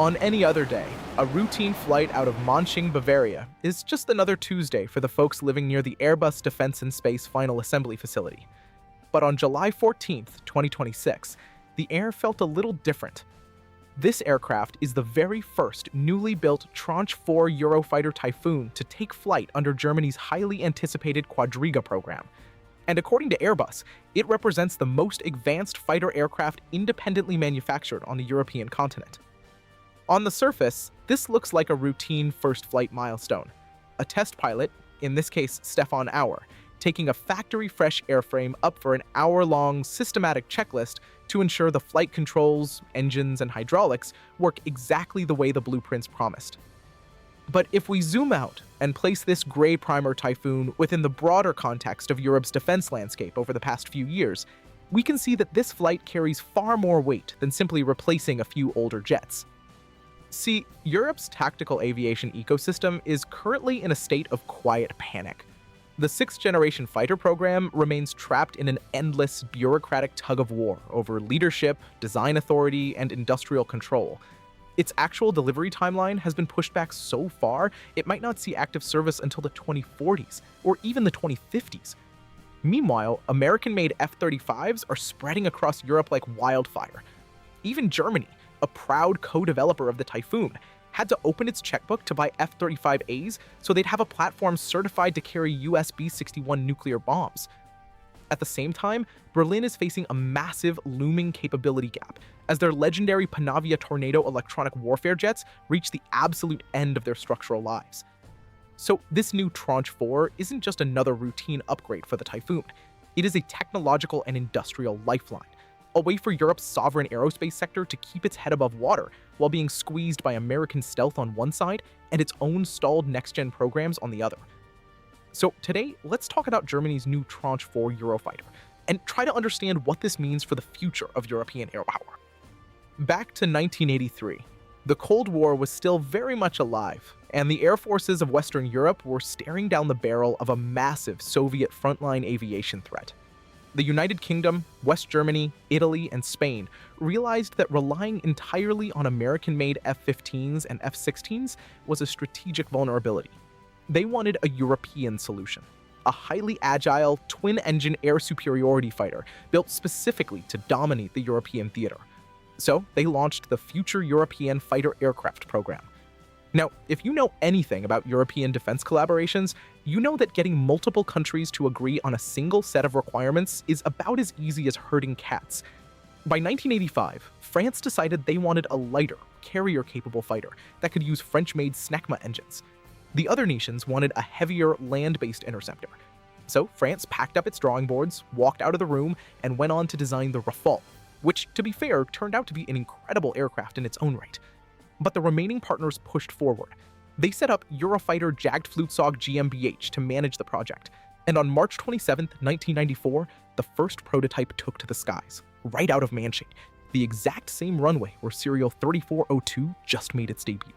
On any other day, a routine flight out of Manching, Bavaria is just another Tuesday for the folks living near the Airbus Defence and Space Final Assembly Facility. But on July 14th, 2026, the air felt a little different. This aircraft is the very first newly built Tranche 4 Eurofighter Typhoon to take flight under Germany's highly anticipated Quadriga program. And according to Airbus, it represents the most advanced fighter aircraft independently manufactured on the European continent. On the surface, this looks like a routine first flight milestone. A test pilot, in this case Stefan Auer, taking a factory-fresh airframe up for an hour-long systematic checklist to ensure the flight controls, engines, and hydraulics work exactly the way the blueprints promised. But if we zoom out and place this gray primer Typhoon within the broader context of Europe's defense landscape over the past few years, we can see that this flight carries far more weight than simply replacing a few older jets. See, Europe's tactical aviation ecosystem is currently in a state of quiet panic. The sixth-generation fighter program remains trapped in an endless bureaucratic tug-of-war over leadership, design authority, and industrial control. Its actual delivery timeline has been pushed back so far, it might not see active service until the 2040s, or even the 2050s. Meanwhile, American-made F-35s are spreading across Europe like wildfire. Even Germany, a proud co-developer of the Typhoon, had to open its checkbook to buy F-35As so they'd have a platform certified to carry US B-61 nuclear bombs. At the same time, Berlin is facing a massive looming capability gap as their legendary Panavia Tornado electronic warfare jets reach the absolute end of their structural lives. So this new Tranche 4 isn't just another routine upgrade for the Typhoon. It is a technological and industrial lifeline, a way for Europe's sovereign aerospace sector to keep its head above water while being squeezed by American stealth on one side and its own stalled next-gen programs on the other. So today, let's talk about Germany's new Tranche 4 Eurofighter and try to understand what this means for the future of European air power. Back to 1983, the Cold War was still very much alive, and the air forces of Western Europe were staring down the barrel of a massive Soviet frontline aviation threat. The United Kingdom, West Germany, Italy, and Spain realized that relying entirely on American-made F-15s and F-16s was a strategic vulnerability. They wanted a European solution, a highly agile, twin-engine air superiority fighter built specifically to dominate the European theater. So they launched the Future European Fighter Aircraft program. Now, if you know anything about European defense collaborations, you know that getting multiple countries to agree on a single set of requirements is about as easy as herding cats. By 1985, France decided they wanted a lighter, carrier-capable fighter that could use French-made Snecma engines. The other nations wanted a heavier, land-based interceptor. So France packed up its drawing boards, walked out of the room, and went on to design the Rafale, which, to be fair, turned out to be an incredible aircraft in its own right. But the remaining partners pushed forward. They set up Eurofighter Jagdflugzeug GmbH to manage the project, and on March 27, 1994, the first prototype took to the skies, right out of Manching, the exact same runway where Serial 3402 just made its debut.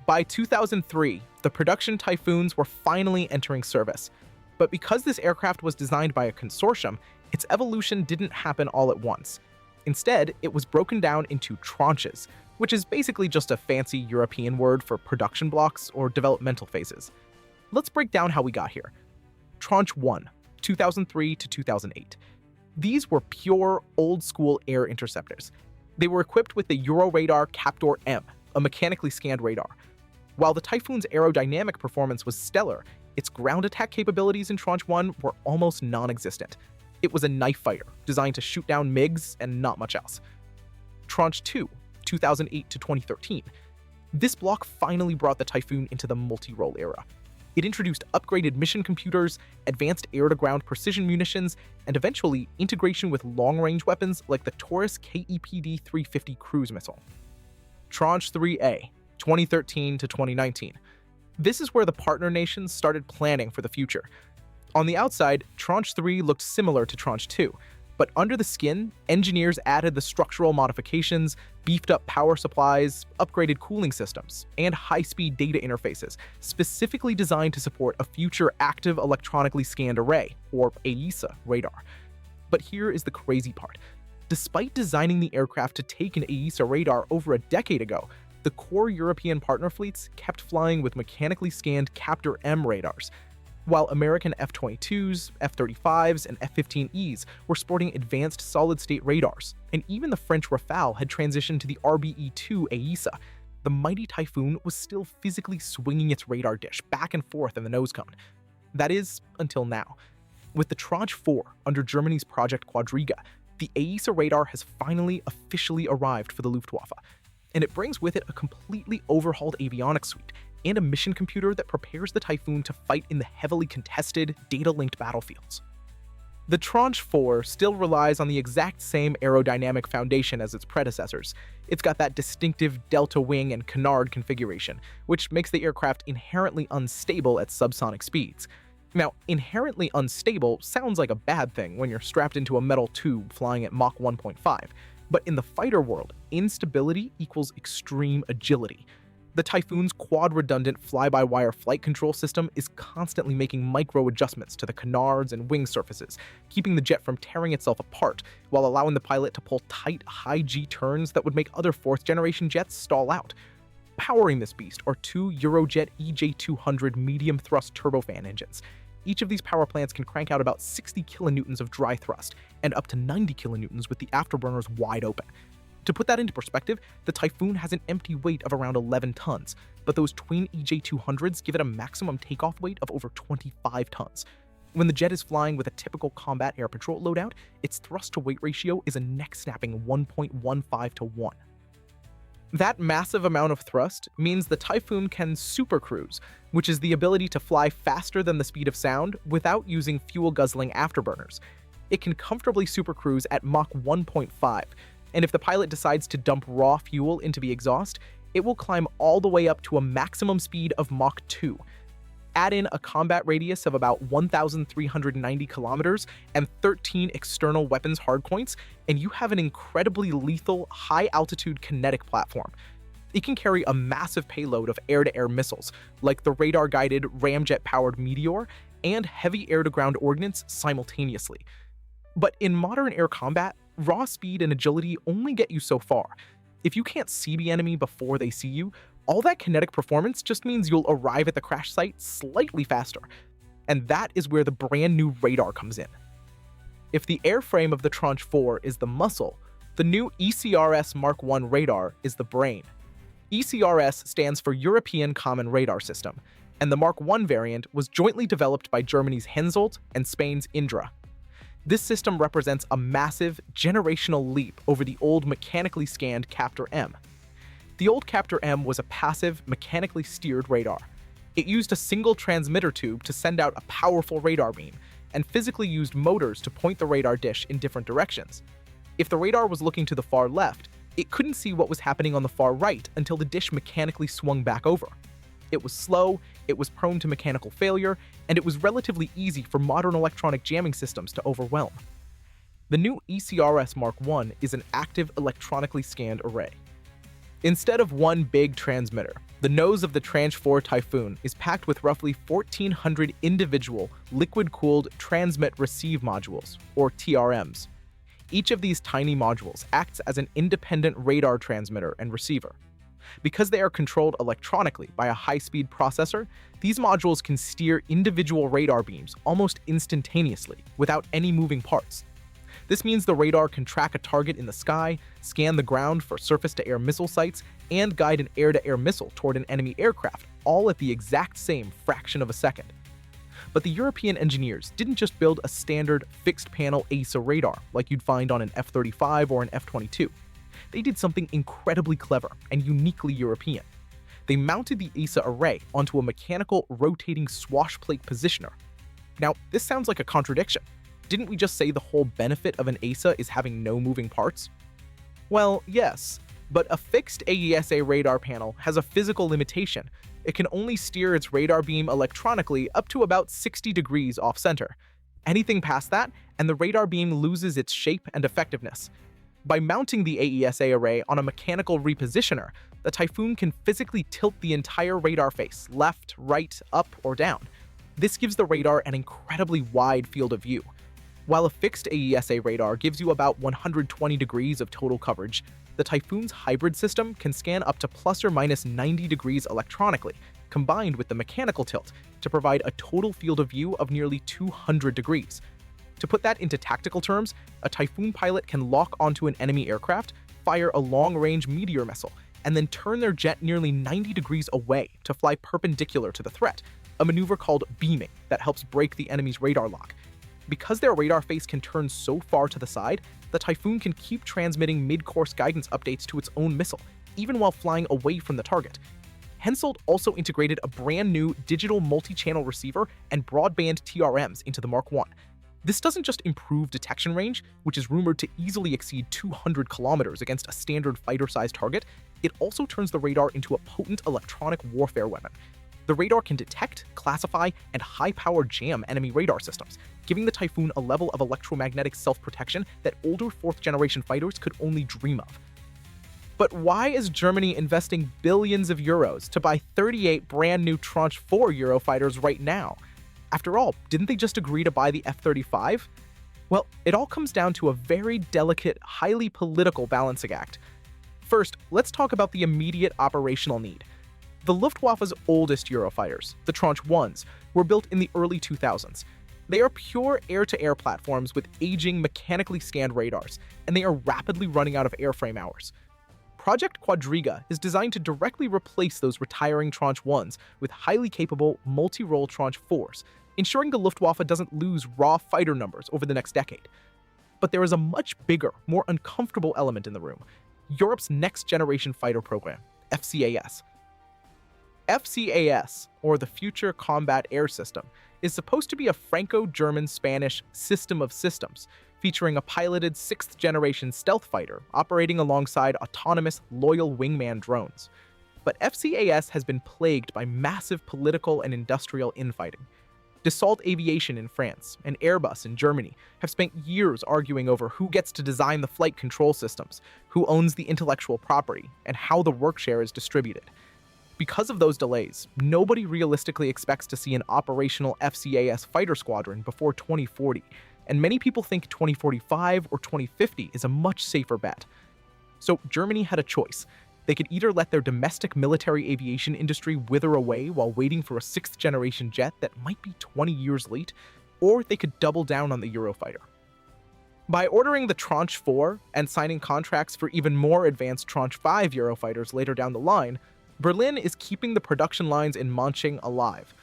By 2003, the production Typhoons were finally entering service, but because this aircraft was designed by a consortium, its evolution didn't happen all at once. Instead, it was broken down into tranches, which is basically just a fancy European word for production blocks or developmental phases. Let's break down how we got here. Tranche 1, 2003 to 2008. These were pure, old-school air interceptors. They were equipped with the Euroradar Captor-M, a mechanically scanned radar. While the Typhoon's aerodynamic performance was stellar, its ground attack capabilities in Tranche 1 were almost non-existent. It was a knife fighter, designed to shoot down MiGs and not much else. Tranche 2, 2008 to 2013. This block finally brought the Typhoon into the multi-role era. It introduced upgraded mission computers, advanced air-to-ground precision munitions, and eventually integration with long-range weapons like the Taurus KEPD-350 cruise missile. Tranche 3A, 2013 to 2019. This is where the partner nations started planning for the future. On the outside, Tranche 3 looked similar to Tranche 2, but under the skin, engineers added the structural modifications, beefed up power supplies, upgraded cooling systems, and high-speed data interfaces, specifically designed to support a future Active Electronically Scanned Array, or AESA, radar. But here is the crazy part. Despite designing the aircraft to take an AESA radar over a decade ago, the core European partner fleets kept flying with mechanically scanned Captor-M radars, while American F-22s, F-35s, and F-15Es were sporting advanced solid-state radars, and even the French Rafale had transitioned to the RBE-2 AESA. The mighty Typhoon was still physically swinging its radar dish back and forth in the nose cone. That is, until now. With the Tranche 4 under Germany's Project Quadriga, the AESA radar has finally officially arrived for the Luftwaffe, and it brings with it a completely overhauled avionics suite and a mission computer that prepares the Typhoon to fight in the heavily contested, data-linked battlefields. The Tranche 4 still relies on the exact same aerodynamic foundation as its predecessors. It's got that distinctive delta wing and canard configuration, which makes the aircraft inherently unstable at subsonic speeds. Now, inherently unstable sounds like a bad thing when you're strapped into a metal tube flying at Mach 1.5, but in the fighter world, instability equals extreme agility. The Typhoon's quad-redundant fly-by-wire flight control system is constantly making micro-adjustments to the canards and wing surfaces, keeping the jet from tearing itself apart, while allowing the pilot to pull tight, high-G turns that would make other fourth-generation jets stall out. Powering this beast are two Eurojet EJ200 medium-thrust turbofan engines. Each of these power plants can crank out about 60 kilonewtons of dry thrust, and up to 90 kilonewtons with the afterburners wide open. To put that into perspective, the Typhoon has an empty weight of around 11 tons, but those twin EJ200s give it a maximum takeoff weight of over 25 tons. When the jet is flying with a typical combat air patrol loadout, its thrust-to-weight ratio is a neck-snapping 1.15 to 1. That massive amount of thrust means the Typhoon can supercruise, which is the ability to fly faster than the speed of sound without using fuel-guzzling afterburners. It can comfortably supercruise at Mach 1.5, and if the pilot decides to dump raw fuel into the exhaust, it will climb all the way up to a maximum speed of Mach 2. Add in a combat radius of about 1,390 kilometers and 13 external weapons hardpoints, and you have an incredibly lethal, high-altitude kinetic platform. It can carry a massive payload of air-to-air missiles, like the radar-guided ramjet-powered Meteor, and heavy air-to-ground ordnance simultaneously. But in modern air combat, raw speed and agility only get you so far. If you can't see the enemy before they see you, all that kinetic performance just means you'll arrive at the crash site slightly faster. And that is where the brand new radar comes in. If the airframe of the Tranche 4 is the muscle, the new ECRS Mark 1 radar is the brain. ECRS stands for European Common Radar System, and the Mark 1 variant was jointly developed by Germany's Hensoldt and Spain's Indra. This system represents a massive, generational leap over the old mechanically scanned Captor-M. The old Captor-M was a passive, mechanically steered radar. It used a single transmitter tube to send out a powerful radar beam, and physically used motors to point the radar dish in different directions. If the radar was looking to the far left, it couldn't see what was happening on the far right until the dish mechanically swung back over. It was slow, it was prone to mechanical failure, and it was relatively easy for modern electronic jamming systems to overwhelm. The new ECRS Mark I is an active electronically scanned array. Instead of one big transmitter, the nose of the Tranche 4 Typhoon is packed with roughly 1,400 individual liquid-cooled transmit-receive modules, or TRMs. Each of these tiny modules acts as an independent radar transmitter and receiver. Because they are controlled electronically by a high-speed processor, these modules can steer individual radar beams almost instantaneously without any moving parts. This means the radar can track a target in the sky, scan the ground for surface-to-air missile sites, and guide an air-to-air missile toward an enemy aircraft, all at the exact same fraction of a second. But the European engineers didn't just build a standard fixed-panel AESA radar like you'd find on an F-35 or an F-22. They did something incredibly clever and uniquely European. They mounted the AESA array onto a mechanical rotating swash plate positioner. Now, this sounds like a contradiction. Didn't we just say the whole benefit of an AESA is having no moving parts? Well, yes, but a fixed AESA radar panel has a physical limitation. It can only steer its radar beam electronically up to about 60 degrees off-center. Anything past that, and the radar beam loses its shape and effectiveness. By mounting the AESA array on a mechanical repositioner, the Typhoon can physically tilt the entire radar face left, right, up, or down. This gives the radar an incredibly wide field of view. While a fixed AESA radar gives you about 120 degrees of total coverage, the Typhoon's hybrid system can scan up to plus or minus 90 degrees electronically, combined with the mechanical tilt, to provide a total field of view of nearly 200 degrees. To put that into tactical terms, a Typhoon pilot can lock onto an enemy aircraft, fire a long-range meteor missile, and then turn their jet nearly 90 degrees away to fly perpendicular to the threat, a maneuver called beaming that helps break the enemy's radar lock. Because their radar face can turn so far to the side, the Typhoon can keep transmitting mid-course guidance updates to its own missile, even while flying away from the target. Hensoldt also integrated a brand new digital multi-channel receiver and broadband TRMs into the Mark 1. This doesn't just improve detection range, which is rumored to easily exceed 200 kilometers against a standard fighter-sized target, it also turns the radar into a potent electronic warfare weapon. The radar can detect, classify, and high-power jam enemy radar systems, giving the Typhoon a level of electromagnetic self-protection that older fourth-generation fighters could only dream of. But why is Germany investing billions of euros to buy 38 brand new Tranche 4 Eurofighters right now? After all, didn't they just agree to buy the F-35? Well, it all comes down to a very delicate, highly political balancing act. First, let's talk about the immediate operational need. The Luftwaffe's oldest Eurofighters, the Tranche 1s, were built in the early 2000s. They are pure air-to-air platforms with aging mechanically scanned radars, and they are rapidly running out of airframe hours. Project Quadriga is designed to directly replace those retiring Tranche 1s with highly capable multi-role Tranche 4s, ensuring the Luftwaffe doesn't lose raw fighter numbers over the next decade. But there is a much bigger, more uncomfortable element in the room: Europe's next-generation fighter program, FCAS. FCAS, or the Future Combat Air System, is supposed to be a Franco-German-Spanish system of systems, featuring a piloted 6th-generation stealth fighter operating alongside autonomous, loyal wingman drones. But FCAS has been plagued by massive political and industrial infighting. Dassault Aviation in France and Airbus in Germany have spent years arguing over who gets to design the flight control systems, who owns the intellectual property, and how the workshare is distributed. Because of those delays, nobody realistically expects to see an operational FCAS fighter squadron before 2040, and many people think 2045 or 2050 is a much safer bet. So Germany had a choice. They could either let their domestic military aviation industry wither away while waiting for a 6th-generation jet that might be 20 years late, or they could double down on the Eurofighter. By ordering the Tranche 4 and signing contracts for even more advanced Tranche 5 Eurofighters later down the line, Berlin is keeping the production lines in Manching alive.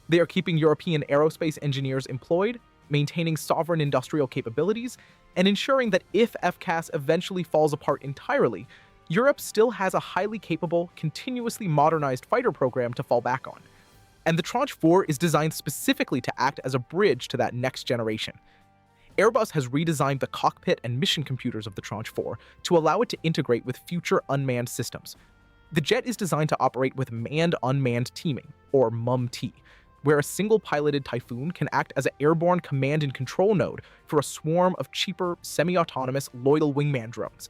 They are keeping European aerospace engineers employed, maintaining sovereign industrial capabilities, and ensuring that if FCAS eventually falls apart entirely, Europe still has a highly capable, continuously modernized fighter program to fall back on. And the Tranche 4 is designed specifically to act as a bridge to that next generation. Airbus has redesigned the cockpit and mission computers of the Tranche 4 to allow it to integrate with future unmanned systems. The jet is designed to operate with manned-unmanned teaming, or MUM-T, where a single-piloted Typhoon can act as an airborne command and control node for a swarm of cheaper, semi-autonomous, loyal wingman drones.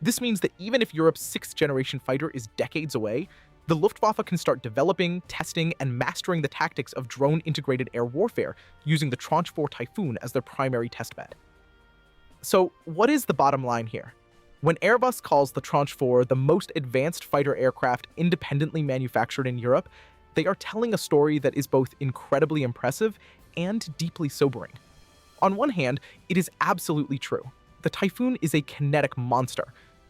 This means that even if Europe's 6th-generation fighter is decades away, the Luftwaffe can start developing, testing, and mastering the tactics of drone-integrated air warfare using the Tranche 4 Typhoon as their primary testbed. So, what is the bottom line here? When Airbus calls the Tranche 4 the most advanced fighter aircraft independently manufactured in Europe, they are telling a story that is both incredibly impressive and deeply sobering. On one hand, it is absolutely true. The Typhoon is a kinetic monster.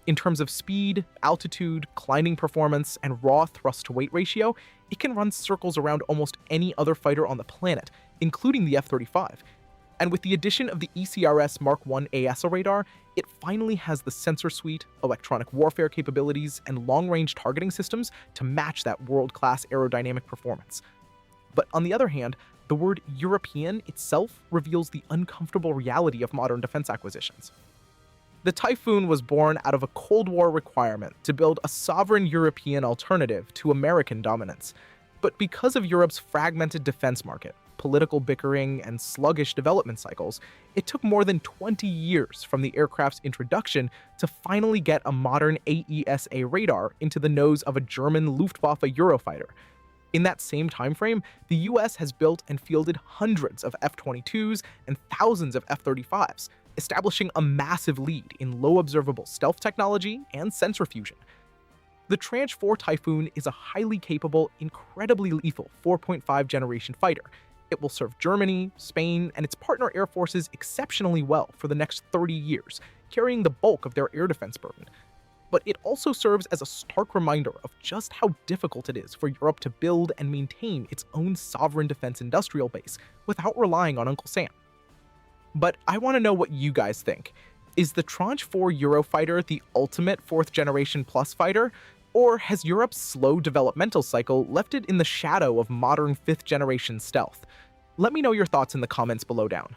In terms of speed, altitude, climbing performance, and raw thrust-to-weight ratio, it can run circles around almost any other fighter on the planet, including the F-35. And with the addition of the ECRS Mk1 AESA radar, it finally has the sensor suite, electronic warfare capabilities, and long-range targeting systems to match that world-class aerodynamic performance. But on the other hand, the word European itself reveals the uncomfortable reality of modern defense acquisitions. The Typhoon was born out of a Cold War requirement to build a sovereign European alternative to American dominance. But because of Europe's fragmented defense market, political bickering, and sluggish development cycles, it took more than 20 years from the aircraft's introduction to finally get a modern AESA radar into the nose of a German Luftwaffe Eurofighter. In that same timeframe, the US has built and fielded hundreds of F-22s and thousands of F-35s, establishing a massive lead in low observable stealth technology and sensor fusion. The Tranche 4 Typhoon is a highly capable, incredibly lethal 4.5 generation fighter. It will serve Germany, Spain, and its partner air forces exceptionally well for the next 30 years, carrying the bulk of their air defense burden. But it also serves as a stark reminder of just how difficult it is for Europe to build and maintain its own sovereign defense industrial base without relying on Uncle Sam. But I want to know what you guys think. Is the Tranche 4 Eurofighter the ultimate 4th generation plus fighter? Or has Europe's slow developmental cycle left it in the shadow of modern 5th generation stealth? Let me know your thoughts in the comments below down.